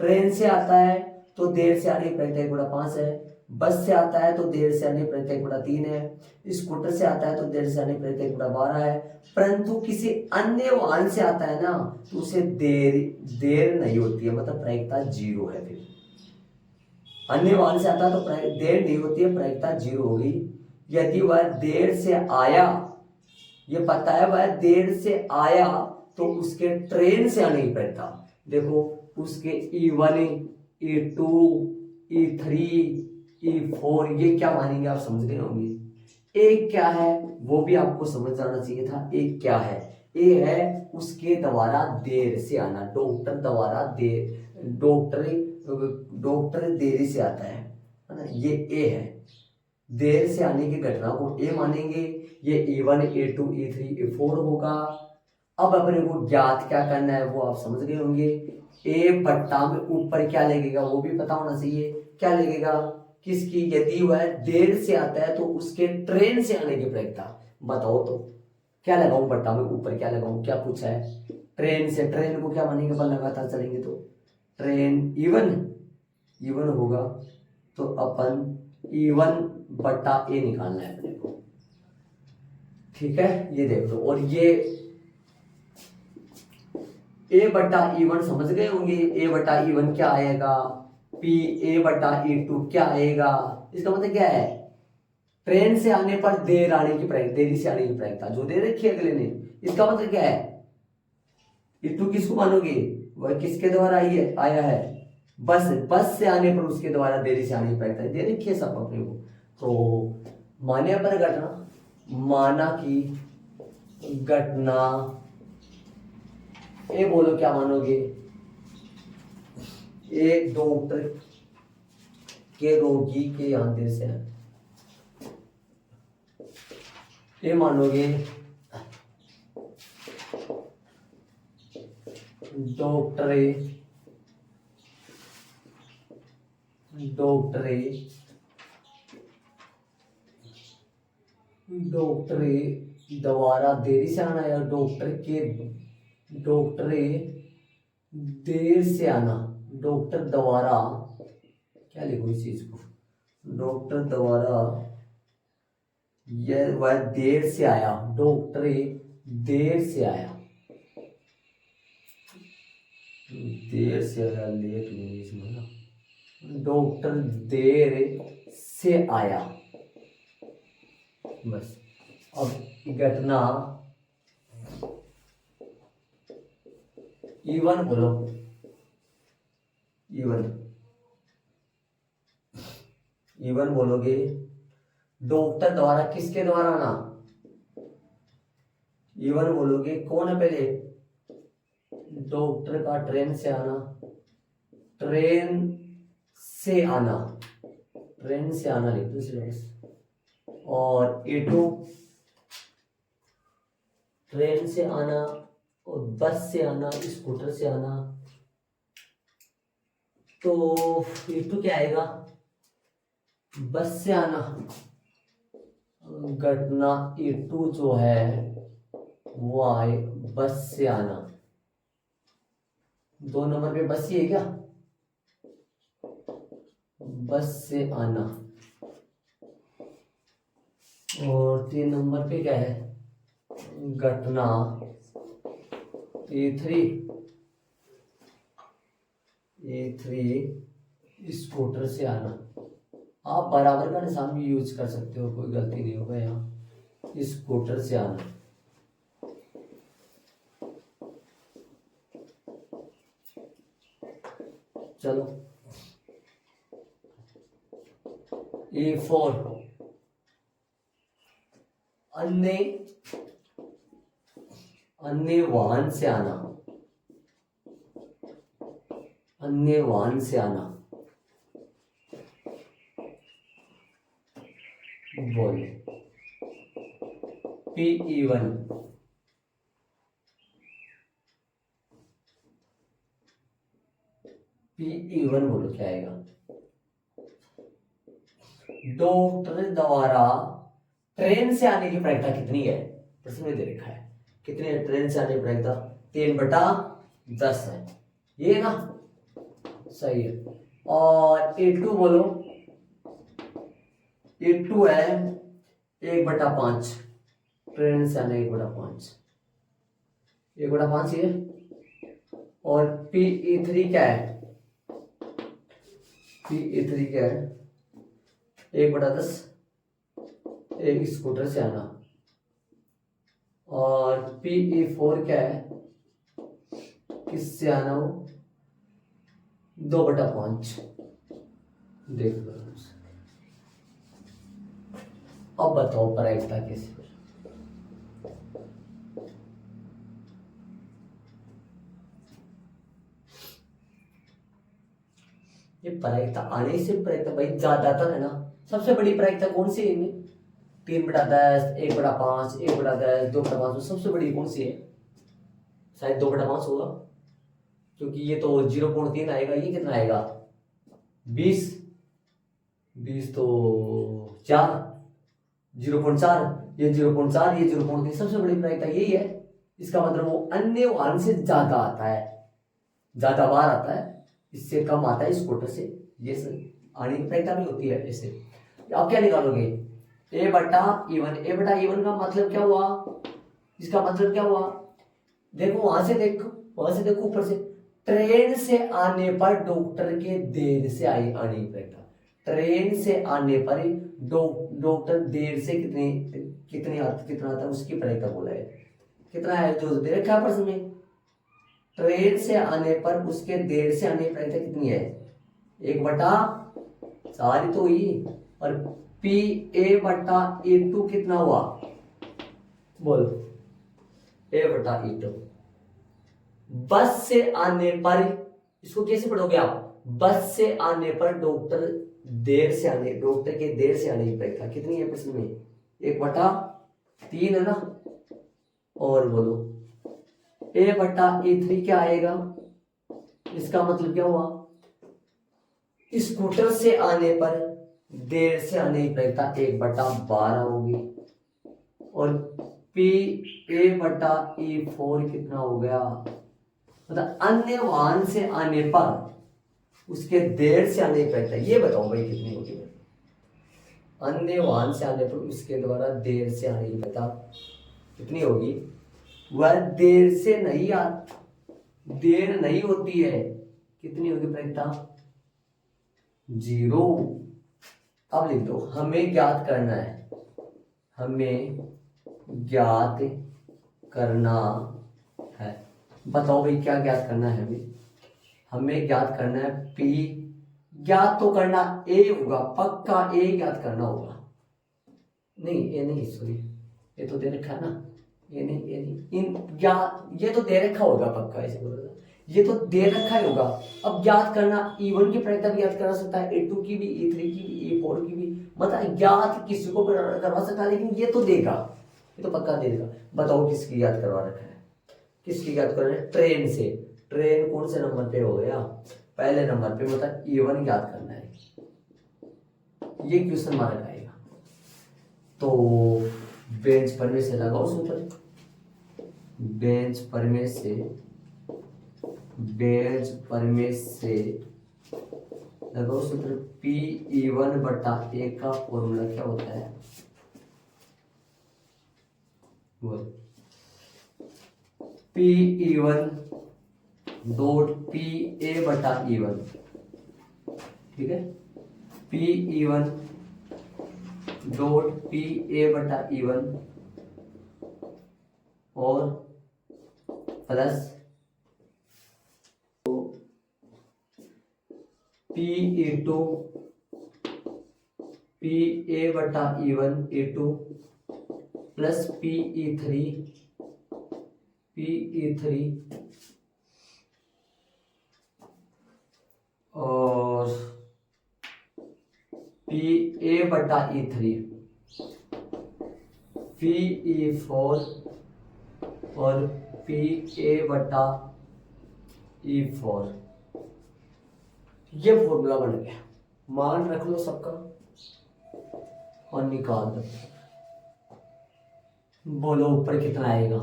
ट्रेन से आता है तो देर से आने की प्रायिकता 1/5 है, बस से आता है तो देर से आने की प्रायिकता 1/3 है, स्कूटर से आता है तो देर से आने की प्रायिकता 1/12 है। परंतु किसी अन्य वाहन से आता है ना तो उसे देर नहीं होती है, मतलब प्रायिकता 0 है। फिर अन्य वाहन से आता है तो देर नहीं होती है, प्रायिकता 0 होगी। यदि वह देर से आया, ये पता है वह देर से आया तो उसके ट्रेन से आने की प्रायिकता देखो, उसके E1 E2 E3 E4 ये क्या मानेंगे आप समझ गए होंगे। एक क्या है वो भी आपको समझ जाना चाहिए था। एक क्या है? ए है उसके द्वारा देर से आना, डॉक्टर द्वारा डॉक्टर देरी से आता है ना, ये ए है। देर से आने की घटना को ए मानेंगे। ये E1 E2 E3 E4 होगा। अब अपने को ज्ञात क्या करना है वो आप समझ गए होंगे। ए बट्टा में ऊपर क्या लगेगा वो भी पता होना चाहिए। क्या लगेगा किसकी? यदि वह देर से आता है तो उसके ट्रेन से आने की प्रायिकता बताओ। तो क्या लगाऊं बट्टा में ऊपर, क्या लगाऊं? क्या पूछा है? ट्रेन से। ट्रेन को क्या मानेंगे अपन लगातार चलेंगे तो ट्रेन E1 होगा, तो अपन E1 बट्टा ए निकालना है अपने को। ठीक है, ये देख लो। और ये A/E1 समझ गए होंगे। A/E1 क्या आएगा? पी ए बटा ई टू क्या आएगा, इसका मतलब क्या है, ट्रेन से आने पर देर आने की प्रायिकता, देरी से आने की प्रायिकता जो दे रखी है अगले ने, इसका मतलब क्या है, ई टू किसको मानोगे, वह किसके द्वारा आई है, आया है, बस से आने पर उसके द्वारा देरी से आने की प्रायिकता दे रखी है सब अपने को। तो मान्य पर घटना, माना की घटना, ये बोलो क्या मानोगे, एक डॉक्टर के रोगी के यहां देर से है, ये मानोगे डॉक्टरे द्वारा देरी से आना या डॉक्टरे देर से आना, डॉक्टर द्वारा क्या लिखो इस चीज को, डॉक्टर द्वारा यह वह देर से आया, डॉक्टर देर से आया, देर से आया, लेट इंग्लिश में ना, डॉक्टर देर से आया, बस। अब घटना इवन बोलो, इवन बोलोगे, डॉक्टर द्वारा किसके द्वारा आना, इवन बोलोगे कौन है पहले, डॉक्टर का ट्रेन से आना, ट्रेन से आना लिख दो सिलेबस, और ए टू ट्रेन से आना और बस से आना, स्कूटर से आना, तो ए टू क्या आएगा, बस से आना, घटना ए टू जो है वो आए बस से आना, 2 नंबर पे बस ही है क्या, बस से आना, और 3 नंबर पे क्या है, घटना ए3 स्कूटर से आना, आप बराबर का निशान भी यूज कर सकते हो, कोई गलती नहीं होगा यहाँ, स्कूटर से आना। चलो A4 अन्य वाहन से आना, बोलो P1 बोलो क्या आएगा, डॉक्टर द्वारा ट्रेन से आने की प्रायिकता कितनी है, प्रश्न में दे रखा है, कितनी है ट्रेन से आने की प्रायिकता, 3/10 है, ये ना सही है। और A2 बोलो, A2 है 1/5, ट्रेन से आने 1/5, 1/5 ये। और PE3 क्या है, PE3 क्या है, 1/10, एक स्कूटर से आना। और PE4 क्या है, किससे आना हो, 2/5, देख लो। अब बताओ प्रायिकता कैसे, ये प्रायिकता आने से प्रायिकता भाई ज्यादातर है ना, सबसे बड़ी प्रायिकता कौन सी है इनमें, 3/10, 1/5, 1/10, 2/5, सबसे बड़ी कौन सी है, शायद 2/5 होगा, क्योंकि ये तो 0.3 आएगा, ये कितना आएगा 20 तो 4, 0.4, ये 0.4, ये 0.3, सबसे बड़ी प्रायिकता यही है। इसका मतलब वो अन्य वाहन से ज्यादा आता है, ज्यादा बार आता है, इससे कम आता है स्कूटर से, ये आने की प्रायिकता भी होती है ऐसे। अब क्या निकालोगे, A/E1 का मतलब क्या हुआ, इसका मतलब क्या हुआ, देखो वहां से देखो ऊपर से, ट्रेन से आने पर डॉक्टर के देर से आने की परीक्षा। ट्रेन से आने पर डॉक्टर देर से कितनी कितना आता है उसकी परीक्षा बोला है। कितना है जो दे रखा है प्रश्न में। ट्रेन से आने पर उसके देर से आने की परीक्षा कितनी है, 1/4 ही तो हुई। और PA/A2 कितना हुआ, बोलो A/A2। बस से आने पर, इसको कैसे पढ़ोगे आप, बस से आने पर डॉक्टर के देर से आने की परीक्षा कितनी है प्रश्न में, 1/3 है ना। और बोलो A/A3 क्या आएगा, इसका मतलब क्या हुआ, स्कूटर से आने पर देर से आने की परीक्षा 1/12 होगी। और PA/E4 कितना हो गया, मतलब अन्य वाहन से आने पर उसके देर से आने की परीक्षा, ये बताओ भाई कितनी होगी। अन्य वाहन से आने पर उसके द्वारा देर से आने की परीक्षा कितनी होगी, वह देर नहीं होती है, कितनी होगी परीक्षा, 0। अब लिख दो, हमें ज्ञात करना है, बताओ भाई क्या ज्ञात करना है। हमें ज्ञात करना है P, ज्ञात तो करना A होगा, पक्का A ज्ञात करना होगा। नहीं ये नहीं, सॉरी ये तो दे रखा है ना, ये नहीं ये तो दे रखा होगा पक्का, ऐसे बोल रहा, ये तो दे रखा ही होगा। अब ज्ञात करना, E1 की परीक्षा भी ज्ञात करा सकता है, A2 की भी, E3 की भी, E4 की भी, मतलब ज्ञात किसी को करवा सकता है, लेकिन ये तो देगा, ये तो पक्का देगा। बताओ किसकी याद करवा रखा है, किसकी याद कर रहे हैं, ट्रेन से। ट्रेन कौन से नंबर पे हो गया, पहले नंबर पे, मतलब E1 याद करना है, ये क्वेश्चन मार्क आएगा। तो बेंच पर में से लगाओ सूत्र, बेंच पर में से लगाओ सूत्र, PE1/A का फॉर्मूला क्या होता है, बोल, PE1 डॉट PA/E1, ठीक है, PE1 डॉट PA/E1 और plus PE2 PA/E1 E2 plus PE3 और PA/E3 PE4 और PA/E4, ये फॉर्मूला बन गया, मान रख लो सबका और निकाल दो। बोलो ऊपर कितना आएगा,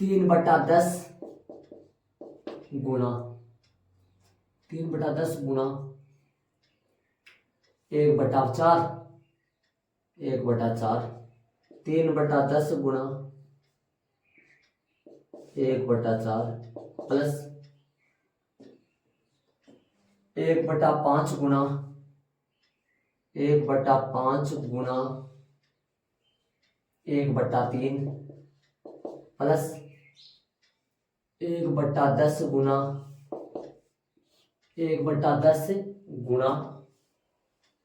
3/10 गुना 1/4 1/4 3/10 गुना 1/4 प्लस 1/5 गुना 1/5 गुना 1/3 प्लस 1/10 गुना 1/10 गुना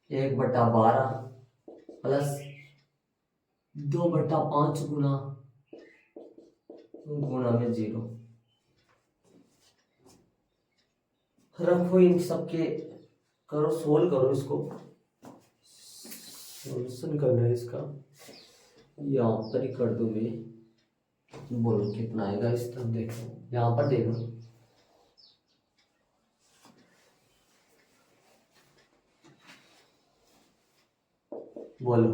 1/12 प्लस 2/5 गुना में 0। रखो इन सबके, करो सोल्व करो, इसको सोल्यूशन करना है इसका, यहाँ पर ही कर दो मैं, बोलो कितना आएगा इस तरफ, देखो यहाँ पर देखो, बोलो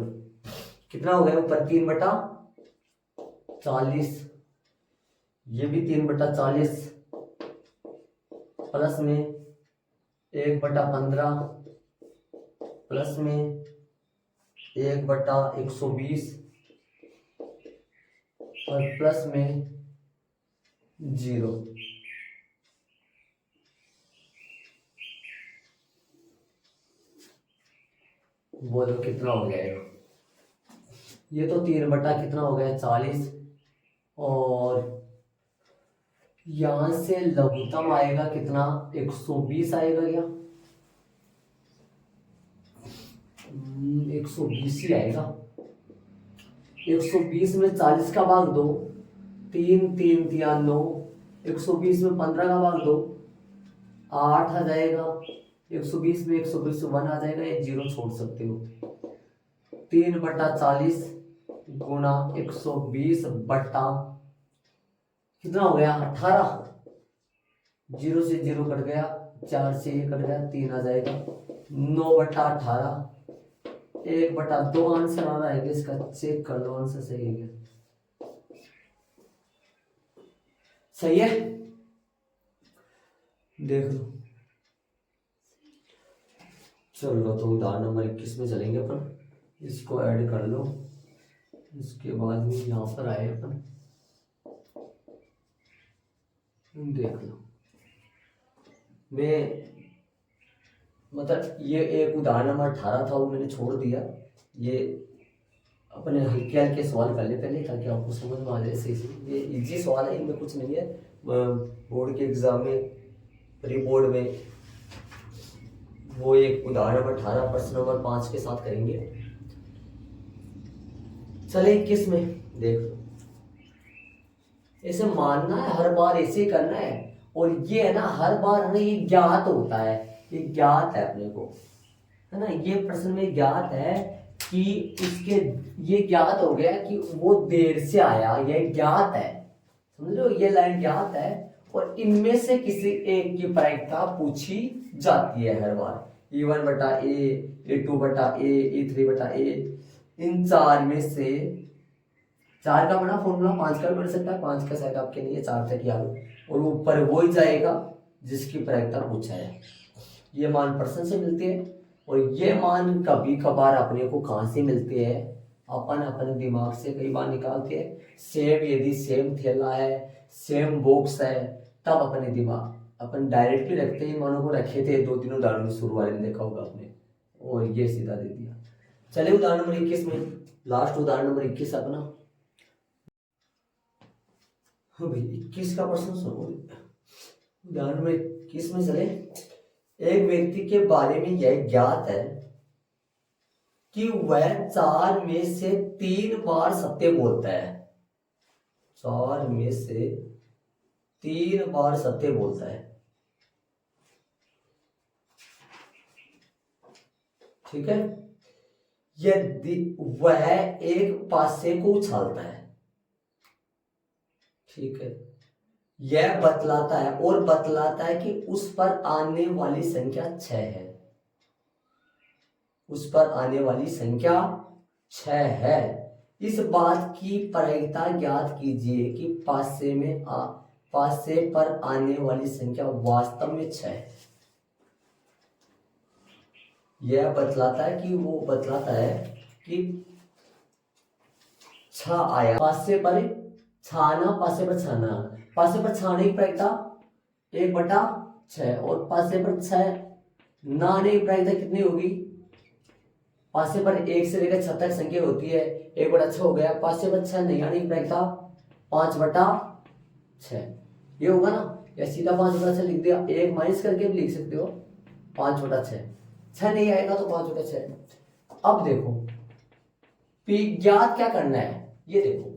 कितना हो गया, ऊपर 3/40, ये भी 3/40 प्लस में 1/15 प्लस में 1/120 और प्लस में 0। बोलो कितना हो जाएगा। ये तो 3 बटा कितना हो गया 40, और यहां से लघुत्तम आएगा कितना 120 आएगा क्या? 120 ही आएगा। 120 में 40 का भाग दो, 3 3 3 9, 120 में 15 का भाग दो, 8 आ जाएगा। 120 में 120 1 आ जाएगा, ये 0 छोड़ सकते हो। 3/40 गुणा 120 बट्टा कितना हो गया 18। 0 से 0 कट गया, 4 से ये कट गया, 3 आ जाएगा। 9/18, 1/2 आंसर आ रहा है इसका, चेक कर लो आंसर सही है क्या? सही है, देख लो। चलो तो उदाहरण नंबर 21 में चलेंगे अपन, इसको ऐड कर लो, इसके बाद में यहाँ पर आए अपन, देख लो। मैं मतलब ये एक उदाहरण नंबर 18 था, वो मैंने छोड़ दिया। ये अपने हल्के हल्के सवाल कर ले पहले, ताकि आपको समझ में आ जाए सही से। ये इजी सवाल है, इनमें कुछ नहीं है। बोर्ड के एग्जाम में, प्री बोर्ड में वो एक उदाहरण नंबर 18 प्रश्न नंबर 5 के साथ करेंगे। चले 21 में देख लो। ऐसे मानना है, हर बार ऐसे ही करना है। और ये है ना, हर बार हमें ये ज्ञात होता है, ये ज्ञात है अपने को, है ना। ये प्रश्न में ज्ञात है कि इसके, ये ज्ञात हो गया कि वो देर से आया, ये ज्ञात है, समझ लो, ये लाइन ज्ञात है। और इनमें से किसी एक की प्रायिकता पूछी जाती है हर बार। E1/A, E2/A, E3/A, इन 4 में से 4 का बना फॉर्मूला 5 का भी बन सकता है, 5 का शायद आपके लिए 4 तक याद हो। और ऊपर वो ही जाएगा जिसकी प्रायिकता पूछा है। ये मान प्रश्न से मिलते हैं, और ये मान कभी कभार अपने को कहाँ से मिलते हैं, अपन अपने दिमाग से कई बार निकालते हैं। सेम, यदि सेम थैला है, सेम बॉक्स है, तब अपने दिमाग अपन डायरेक्टली रखते हैं। मानो को रखे थे 2-3 उदाहरण शुरू वाले में देखा होगा आपने, और ये सीधा दे दिया। चलिए उदाहरण नंबर 21 में, लास्ट उदाहरण नंबर 21 अपना। हाँ भाई 21 का प्रश्न सुनो। उदाहरण नंबर 21 में चले। एक व्यक्ति के बारे में यह ज्ञात है कि वह 4 में से 3 बार सत्य बोलता है। 4 में से 3 बार सत्य बोलता है, ठीक है। यदि वह एक पासे को उछालता है, ठीक है, यह बतलाता है, और बतलाता है कि उस पर आने वाली संख्या 6 है। उस पर आने वाली संख्या 6 है। इस बात की प्रायिकता ज्ञात कीजिए कि पासे पर आने वाली संख्या वास्तव में 6 है। यह बतलाता है कि वो बतलाता है कि 6 आया। पासे पर छाना, पासे पर छाना, पासे पर छाने की प्रायिकता 1/6, और पासे पर 6 ना आने की प्रायिकता कितनी होगी? पासे पर 1 से लेकर 6 तक संख्या होती है, 1/6 हो गया। पासे पर 6 नहीं आने की प्रायिकता 5/6, ये होगा ना। या सीधा 5/6 लिख दिया, 1 माइनस करके भी लिख सकते हो, 5/6। 6 नहीं आएगा तो 5/6। अब देखो ज्ञात क्या करना है, ये देखो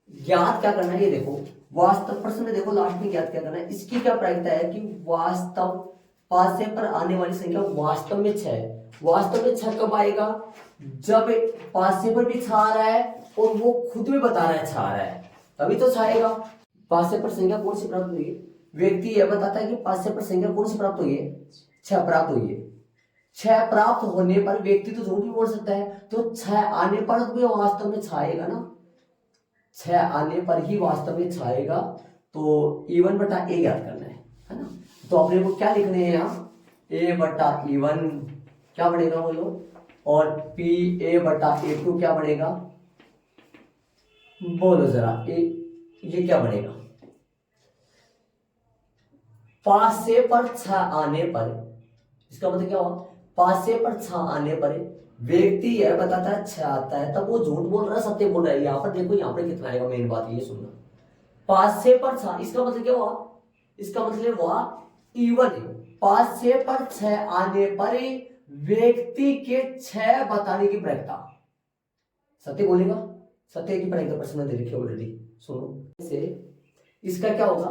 ज्ञात क्या करना है, ये देखो वास्तव प्रश्न में देखो लास्ट में ज्ञात क्या करना है। इसकी क्या प्रायिकता है कि वास्तव पासे पर आने वाली संख्या वास्तव में 6 है। वास्तव में 6 कब आएगा? जब पासे पर भी 6 आ रहा है और वो खुद भी बता रहा है 6 आ रहा है, तभी तो 6 आएगा। पासे पर संख्या कौन सी प्राप्त हुई है? व्यक्ति यह बताता है कि पासे पर संख्या कौन सी प्राप्त हुई है? 6 प्राप्त हुई है। 6 प्राप्त होने पर व्यक्ति तो झूठ भी बोल सकता है, तो 6 आने पर भी वास्तव में 6 आएगा ना। 6 आने पर ही वास्तव में 6 आएगा। तो E1/A याद करना है ना। तो अपने को क्या लिखने हैं यहाँ? A/E1 क्या बनेगा बोलो, और PA/A2 क्या बनेगा बोलो जरा। ये क्या बनेगा? पासे पर 6 आने पर, इसका मतलब क्या हुआ? पासे पर 6 आने पर व्यक्ति यह बताता है 6 आता है, तब वो झूठ बोल रहा है सत्य बोल रहा है। यहाँ पर देखो, यहाँ पर कितना आएगा, मेन बात ये सुनना। 5 6 पर 6, इसका मतलब क्या हुआ, इसका मतलब हुआ इवन है। 5 6 पर 6 आने पर व्यक्ति के 6 बताने की प्रक्रिया सत्य बोलेगा। सत्य की प्रक्रिया प्रश्न दे रखी ऑलरेडी, सुनो से। इसका क्या होगा,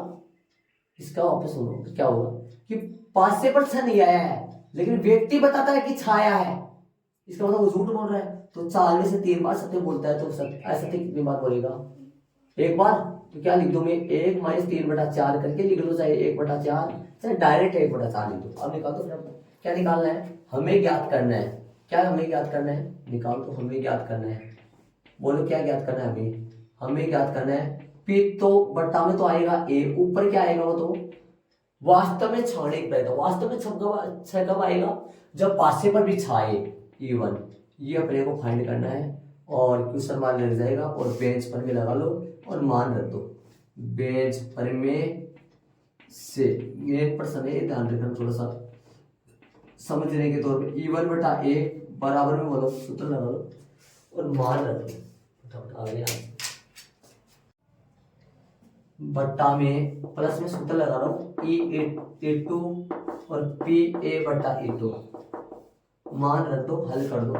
इसका वापस सुनो क्या होगा कि 5 से पर 6 नहीं आया है, लेकिन व्यक्ति बताता है कि 6 आया है, इसका मतलब वो झूठ बोल रहा है। तो 4 में से 3 बार सत्य बोलता है, तो असत्य कितनी बार बोलेगा, एक बार। तो क्या लिख दो मैं, 1 - 3/4 करके लिख लो, चाहे 1/4, चाहे डायरेक्ट 1/4 लिख दो। अब निकाल दो। फिर क्या निकालना है, हमें ज्ञात करना है। क्या हमें ज्ञात करना है, निकाल दो। हमें ज्ञात करना है, बोलो क्या ज्ञात करना है हमें ज्ञात करना है। पी तो बट्टा में तो आएगा ए, ऊपर क्या आएगा वो तो वास्तव में छाने की प्रक्रिया। वास्तव में 6 कब आएगा, जब पासे पर भी छाए इवन। ये अपने को फाइंड करना है, और क्वेश्चन मार्क लग जाएगा, और बेंच पर में लगा लो और मान रख दो। बेंच पर में से मेन प्रश्न है, ध्यान रखना थोड़ा सा समझने के तौर पे। इवन बटा ए बराबर में बोलो, सूत्र लगा लो और मान रख दो। फटाफट आ गया, बट्टा में प्लस में सूत्र लगा रहा हूँ, E(A)(2) और PA/A2 मान रख दो, हल कर दो।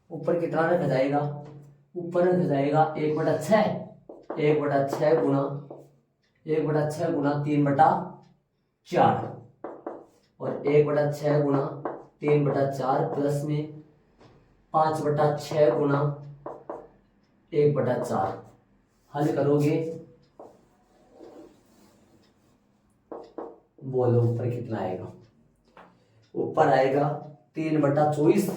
ऊपर कितना रखा जाएगा, ऊपर रखा जाएगा 1/6, 1/6 गुना 1/6 गुना 3/4, और 1/6 गुना 3/4 प्लस में 5/6 गुना 1/4। हल करोगे, बोलो ऊपर कितना आएगा। ऊपर आएगा 3/24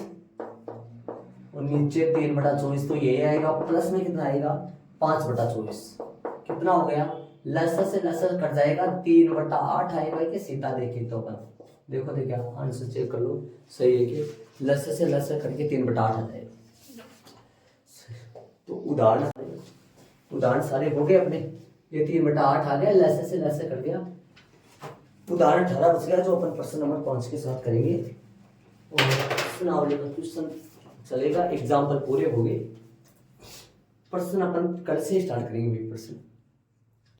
और नीचे 3/24, तो ये आएगा। प्लस में कितना आएगा, 5/24। कितना हो गया, लसर से लसर कट जाएगा, 3/8 आएगा। कि सीधा देखिए तो अपन देखो, देखिए आंसर चेक कर लो, सही है कि लसर से लसर करके 3/8 आ जाएगा। तो उदाहरण सारे हो गए अपने। ये 3/8 आ गया, लसर से लसर कर गया। उदाहरण 18 बच गया, जो अपन प्रश्न नंबर 5 के साथ करेंगे। और प्रश्नावली का क्वेश्चन चलेगा, एग्जाम्पल पूरे हो गए। प्रश्न अपन कल से स्टार्ट करेंगे प्रश्न।